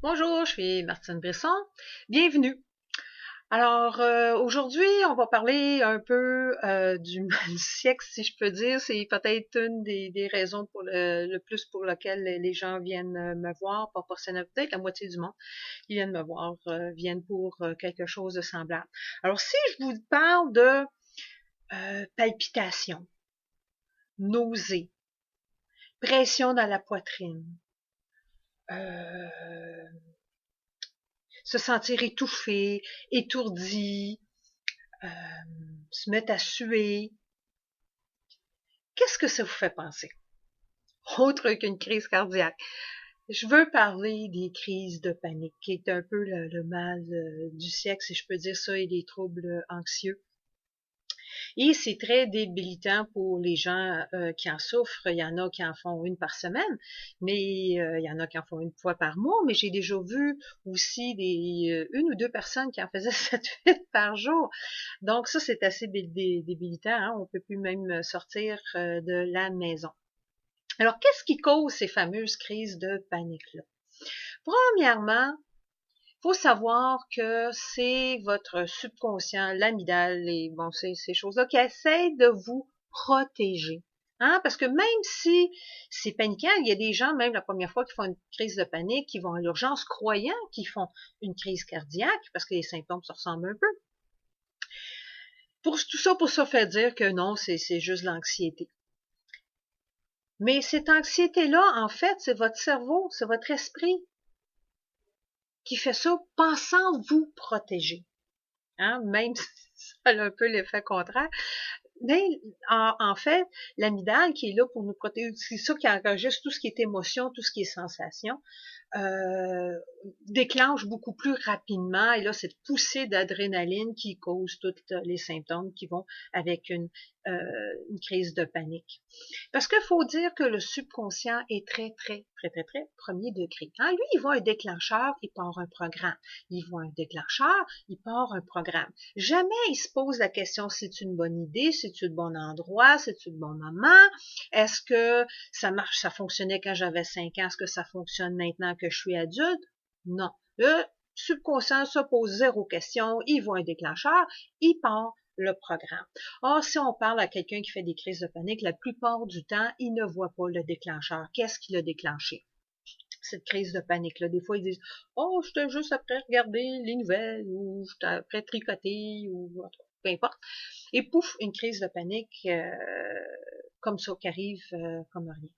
Bonjour, je suis Martine Bresson. Bienvenue. Alors, aujourd'hui, on va parler un peu du mal du siècle, si je peux dire. C'est peut-être une des raisons pour le plus pour lequel les gens viennent me voir, proportionnellement, peut-être la moitié du monde qui viennent me voir viennent pour quelque chose de semblable. Alors, si je vous parle de palpitations, nausées, pression dans la poitrine, euh, se sentir étouffé, étourdi, euh, se mettre à suer. Qu'est-ce que ça vous fait penser? Autre qu'une crise cardiaque. Je veux parler des crises de panique, qui est un peu le mal du siècle, si je peux dire ça, et des troubles anxieux. Et c'est très débilitant pour les gens qui en souffrent. Il y en a qui en font une par semaine, mais il y en a qui en font une fois par mois. Mais j'ai déjà vu aussi une ou deux personnes qui en faisaient 7-8 par jour. Donc ça, c'est assez débilitant. Hein? On peut plus même sortir de la maison. Alors, qu'est-ce qui cause ces fameuses crises de panique-là? Premièrement, faut savoir que c'est votre subconscient, l'amygdale et bon, ces choses-là qui essayent de vous protéger. Hein? Parce que même si c'est paniquant, il y a des gens, même la première fois, qui font une crise de panique, qui vont à l'urgence croyant qu'ils font une crise cardiaque parce que les symptômes se ressemblent un peu. Pour ça faire dire que non, c'est juste l'anxiété. Mais cette anxiété-là, en fait, c'est votre cerveau, c'est votre esprit qui fait ça pensant vous protéger. Hein? Même si ça a un peu l'effet contraire. Mais en fait, l'amygdale qui est là pour nous protéger, c'est ça qui enregistre tout ce qui est émotion, tout ce qui est sensation, euh, déclenche beaucoup plus rapidement. Et là, cette poussée d'adrénaline qui cause tous les symptômes qui vont avec une crise de panique. Parce qu'il faut dire que le subconscient est très premier degré. Hein? Lui, il voit un déclencheur, il part un programme. Il voit un déclencheur, il part un programme. Jamais il se pose la question, c'est une bonne idée, c'est-tu le bon endroit, c'est-tu le bon moment, est-ce que ça marche, ça fonctionnait quand j'avais 5 ans, est-ce que ça fonctionne maintenant que je suis adulte? Non. Le subconscient se pose zéro question, il voit un déclencheur, il part le programme. Or, si on parle à quelqu'un qui fait des crises de panique, la plupart du temps, il ne voit pas le déclencheur. Qu'est-ce qui l'a déclenché? Cette crise de panique-là. Des fois, ils disent « Oh, j'étais juste après regarder les nouvelles » ou « j'étais après tricoter » ou peu importe. Et pouf, une crise de panique comme ça qui arrive comme rien.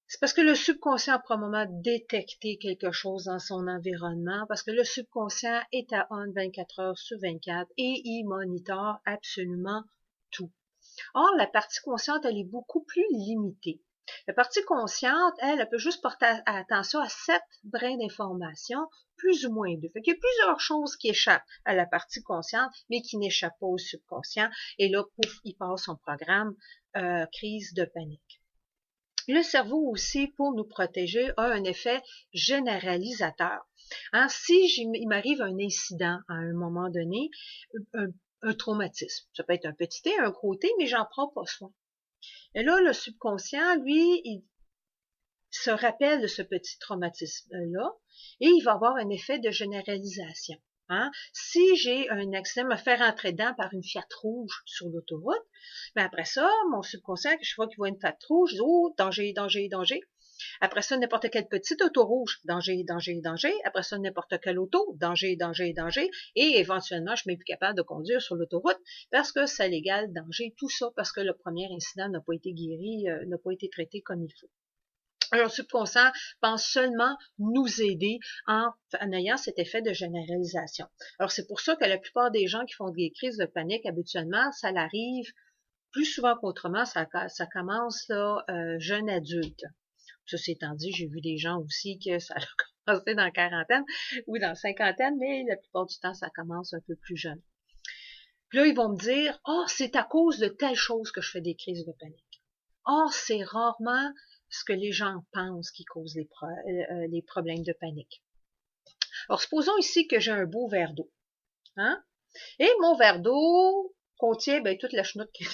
C'est parce que le subconscient a probablement détecté quelque chose dans son environnement, parce que le subconscient est à on 24 heures sur 24 et il monitore absolument tout. Or, la partie consciente, elle est beaucoup plus limitée. La partie consciente, elle peut juste porter attention à 7 brins d'information, plus ou moins 2. Fait qu'il y a plusieurs choses qui échappent à la partie consciente, mais qui n'échappent pas au subconscient. Et là, pouf, il passe son programme crise de panique. Le cerveau aussi, pour nous protéger, a un effet généralisateur. Hein, si il m'arrive un incident à un moment donné, un traumatisme, ça peut être un petit T, un gros T, mais j'en prends pas soin. Et là, le subconscient, lui, il se rappelle de ce petit traumatisme-là et il va avoir un effet de généralisation. Hein? Si j'ai un accident, me faire entrer dedans par une Fiat rouge sur l'autoroute, mais après ça, mon subconscient, je vois qu'il voit une Fiat rouge, je dis, oh, danger, danger, danger. Après ça, n'importe quelle petite auto rouge, danger, danger, danger. Après ça, n'importe quelle auto, danger, danger, danger. Et éventuellement, je ne suis plus capable de conduire sur l'autoroute parce que c'est légal, danger, tout ça, parce que le premier incident n'a pas été guéri, n'a pas été traité comme il faut. Alors, le subconscient pense seulement nous aider en ayant cet effet de généralisation. Alors, c'est pour ça que la plupart des gens qui font des crises de panique, habituellement, ça l'arrive plus souvent qu'autrement, ça commence là, jeune adulte. Ceci étant dit, j'ai vu des gens aussi que ça a commencé dans la quarantaine ou dans la cinquantaine, mais la plupart du temps, ça commence un peu plus jeune. Puis là, ils vont me dire, « Oh, c'est à cause de telle chose que je fais des crises de panique. » Or, c'est rarement ce que les gens pensent qui cause les problèmes de panique. Alors, supposons ici que j'ai un beau verre d'eau. Hein? Et mon verre d'eau contient toute la chenoute qui est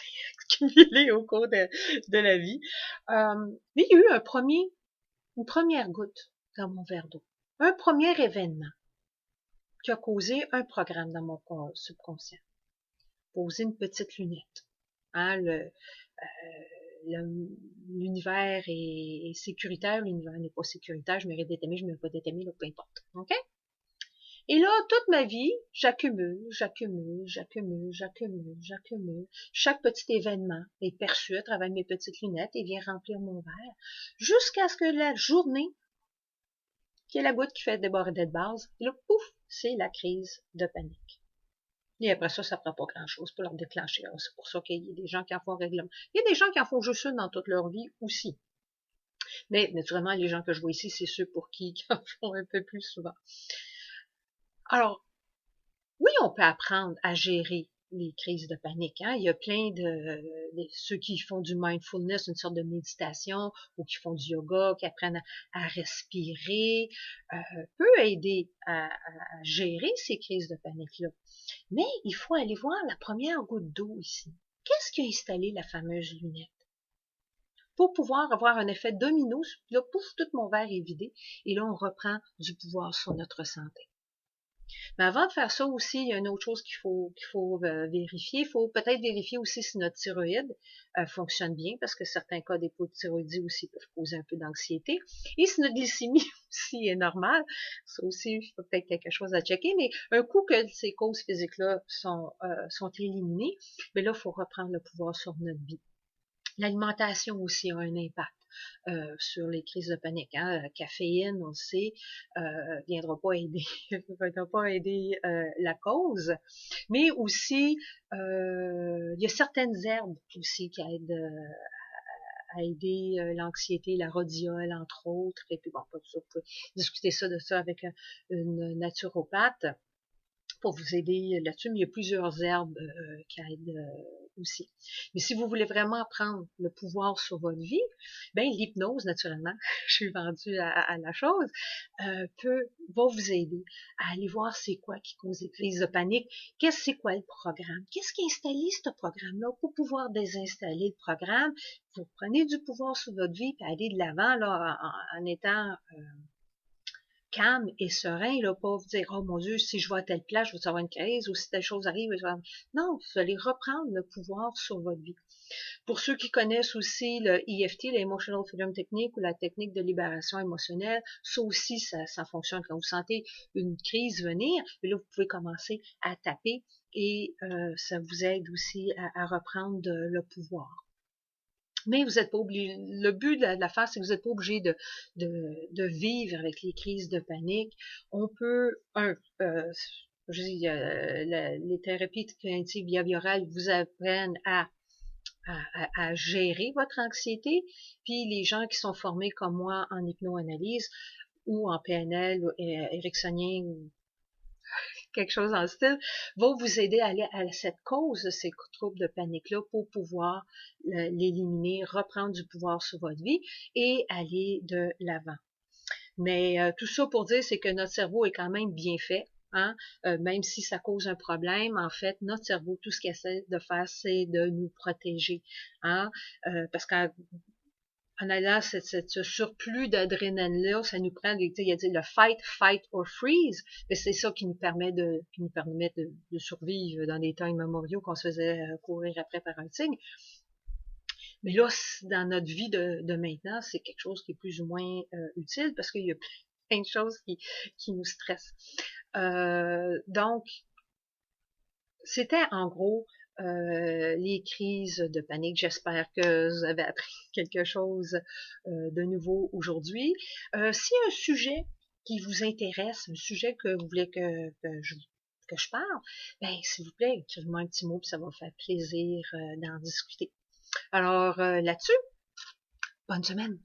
accumulée au cours de la vie. Mais il y a eu une première goutte dans mon verre d'eau. un premier événement qui a causé un programme dans mon subconscient. Poser une petite lunette. Hein, l'univers est sécuritaire, l'univers n'est pas sécuritaire, je mérite d'être aimé, je mérite pas d'être aimé, là, peu importe. OK? Et là, toute ma vie, j'accumule. Chaque petit événement est perçu à travers mes petites lunettes et vient remplir mon verre, jusqu'à ce que la journée, qui est la goutte qui fait déborder de base, et là, pouf, c'est la crise de panique. Et après ça, ça prend pas grand-chose pour leur déclencher. C'est pour ça qu'il y a des gens qui en font règlement. Il y a des gens qui en font juste une dans toute leur vie aussi. Mais naturellement, les gens que je vois ici, c'est ceux pour qui en font un peu plus souvent. Alors, oui, on peut apprendre à gérer les crises de panique. Hein? Il y a plein ceux qui font du mindfulness, une sorte de méditation, ou qui font du yoga, qui apprennent à respirer, peut aider à gérer ces crises de panique-là. Mais il faut aller voir la première goutte d'eau ici. Qu'est-ce qui a installé la fameuse lunette? Pour pouvoir avoir un effet domino, là, pouf, tout mon verre est vidé, et là, on reprend du pouvoir sur notre santé. Mais avant de faire ça aussi, il y a une autre chose qu'il faut vérifier. Il faut peut-être vérifier aussi si notre thyroïde fonctionne bien, parce que certains cas d'hypothyroïdie aussi peuvent causer un peu d'anxiété. Et si notre glycémie aussi est normale, ça aussi, il faut peut-être quelque chose à checker. Mais un coup que ces causes physiques-là sont éliminées, mais là, il faut reprendre le pouvoir sur notre vie. L'alimentation aussi a un impact sur les crises de panique. Hein. La caféine, on le sait, viendra pas aider la cause, mais aussi il y a certaines herbes aussi qui aident à aider l'anxiété, la rhodiole entre autres. Et puis bon, vous pouvez discuter de ça avec une naturopathe pour vous aider là-dessus, mais il y a plusieurs herbes qui aident aussi. Mais si vous voulez vraiment prendre le pouvoir sur votre vie, ben l'hypnose, naturellement, je suis vendue à la chose, va vous aider à aller voir c'est quoi qui cause les crises de panique, c'est quoi le programme, qu'est-ce qui a installé ce programme-là pour pouvoir désinstaller le programme. Vous prenez du pouvoir sur votre vie et aller de l'avant là en étant calme et serein, là, pas vous dire, oh mon Dieu, si je vais à telle place, je vais avoir une crise, ou si telle chose arrive, non, vous allez reprendre le pouvoir sur votre vie. Pour ceux qui connaissent aussi le EFT, l'Emotional Freedom Technique, ou la technique de libération émotionnelle, ça aussi, ça fonctionne. Quand vous sentez une crise venir, là, vous pouvez commencer à taper et ça vous aide aussi à reprendre le pouvoir. Mais vous n'êtes pas obligé. Le but de l'affaire, c'est que vous n'êtes pas obligé de vivre avec les crises de panique. On peut, les thérapies cognitives behaviorales vous apprennent à gérer votre anxiété. Puis les gens qui sont formés comme moi en hypnoanalyse ou en PNL, ou ericksonien, ou quelque chose dans le style, va vous aider à aller à cette cause de ces troubles de panique-là pour pouvoir l'éliminer, reprendre du pouvoir sur votre vie et aller de l'avant. Mais tout ça pour dire, c'est que notre cerveau est quand même bien fait. Hein? Même si ça cause un problème, en fait, notre cerveau, tout ce qu'il essaie de faire, c'est de nous protéger. Hein? Parce qu'en allant ce surplus d'adrénaline-là, ça nous prend il y a dit le fight or freeze, mais c'est ça qui nous permet de survivre dans des temps immémoriaux qu'on se faisait courir après par un tigre. Mais là, dans notre vie de maintenant, c'est quelque chose qui est plus ou moins utile parce qu'il y a plein de choses qui nous stressent. Donc, c'était en gros les crises de panique. J'espère que vous avez appris quelque chose de nouveau aujourd'hui. S'il y a un sujet qui vous intéresse, un sujet que vous voulez que je parle, ben s'il vous plaît, écrivez-moi un petit mot, puis ça va me faire plaisir d'en discuter. Alors là-dessus, bonne semaine.